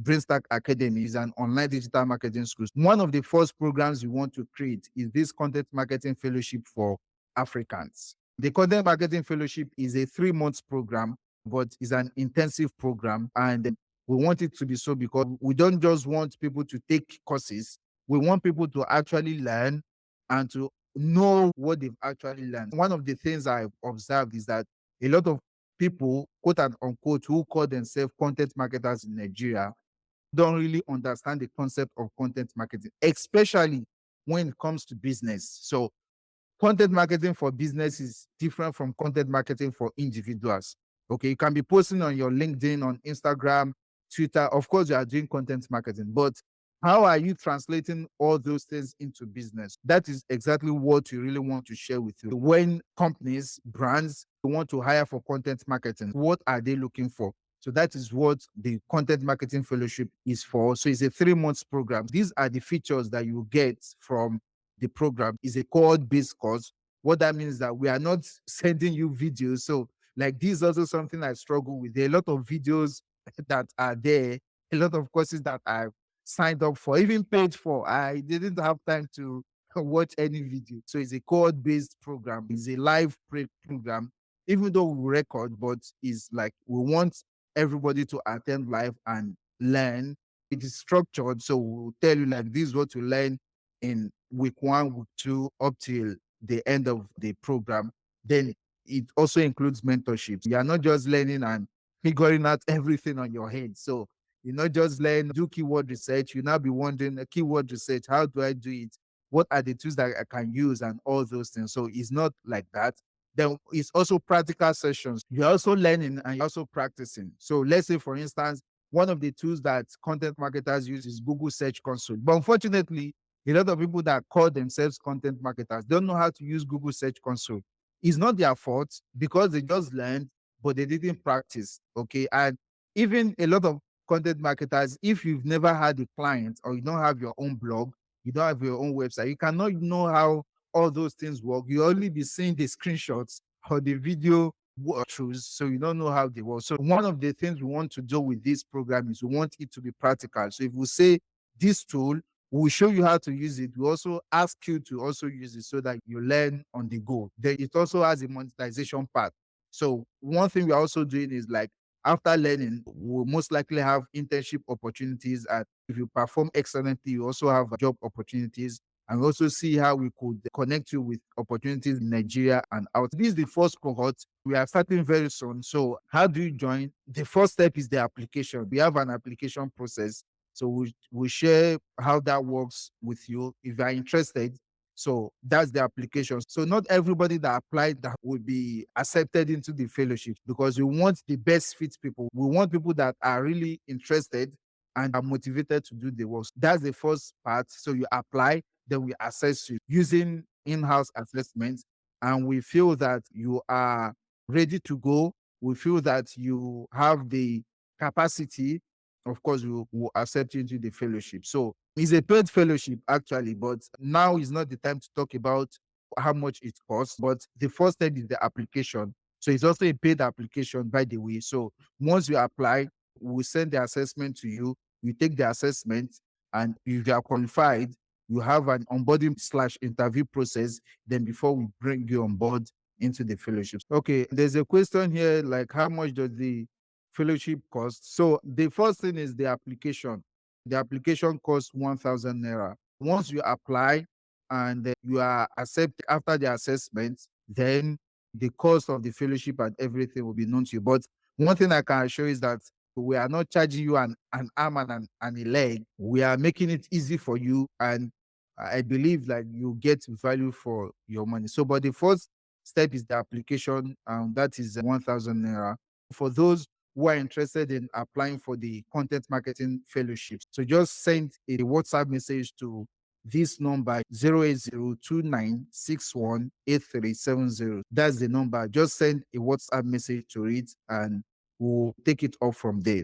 Brainstack Academy is an online digital marketing school. One of the first programs we want to create is this content marketing fellowship for Africans. The content marketing fellowship is a 3-month program, but is an intensive program. And we want it to be so because we don't just want people to take courses. We want people to actually learn and to know what they've actually learned. One of the things I've observed is that a lot of people, quote and unquote, who call themselves content marketers in Nigeria, don't really understand the concept of content marketing, especially when it comes to business. So content marketing for business is different from content marketing for individuals. Okay, you can be posting on your LinkedIn, on Instagram, Twitter. Of course, you are doing content marketing, but how are you translating all those things into business? That is exactly what we really want to share with you. When companies, brands want to hire for content marketing, what are they looking for? So that is what the Content Marketing Fellowship is for. So it's a 3-month program. These are the features that you get from the program. Is a cohort-based course. What that means is that we are not sending you videos. So like this is also something I struggle with. There are a lot of videos that are there, a lot of courses that I've signed up for, even paid for. I didn't have time to watch any video. So it's a cohort-based program. It's a live program, even though we record, but it's like we want everybody to attend live and learn. It is structured. So we'll tell you like this is what you learn in week 1, week 2, up till the end of the program. Then it also includes mentorships. You are not just learning and figuring out everything on your head. So you not just learn, do keyword research. You now be wondering, keyword research, how do I do it? What are the tools that I can use and all those things? So it's not like that. Then it's also practical sessions. You're also learning and you're also practicing. So let's say, for instance, one of the tools that content marketers use is Google Search Console. But unfortunately, a lot of people that call themselves content marketers don't know how to use Google Search Console. It's not their fault because they just learned, but they didn't practice. Okay. And even a lot of content marketers, if you've never had a client or you don't have your own blog, you don't have your own website, you cannot know how all those things work. You only be seeing the screenshots or the video walkthroughs, so you don't know how they work. So one of the things we want to do with this program is we want it to be practical. So if we say this tool, we'll show you how to use it. We also ask you to also use it so that you learn on the go. Then it also has a monetization part. So one thing we're also doing is like after learning, we'll most likely have internship opportunities. And if you perform excellently, you also have job opportunities, and also see how we could connect you with opportunities in Nigeria and out. This is the first cohort. We are starting very soon. So how do you join? The first step is the application. We have an application process. So we share how that works with you if you are interested. So that's the application. So not everybody that applied that will be accepted into the fellowship, because we want the best fit people. We want people that are really interested and are motivated to do the work. That's the first part. So you apply, then we assess you using in-house assessments, and we feel that you are ready to go. We feel that you have the capacity. Of course, we will accept you into the fellowship. So it's a paid fellowship actually, but now is not the time to talk about how much it costs. But the first step is the application. So it's also a paid application, by the way. So once you apply, we'll send the assessment to you. You take the assessment, and if you are qualified, you have an onboarding/interview process. Then before we bring you on board into the fellowship. Okay, there's a question here like, how much does the fellowship cost? So the first thing is the application. The application costs 1,000 naira. Once you apply and you are accepted after the assessment, then the cost of the fellowship and everything will be known to you. But one thing I can assure you is that we are not charging you an arm and a leg. We are making it easy for you, and I believe that you get value for your money. So, but the first step is the application, that is 1,000 naira. For those who are interested in applying for the content marketing fellowship, so just send a WhatsApp message to this number 08029618370. That's the number. Just send a WhatsApp message to it and we'll take it off from there.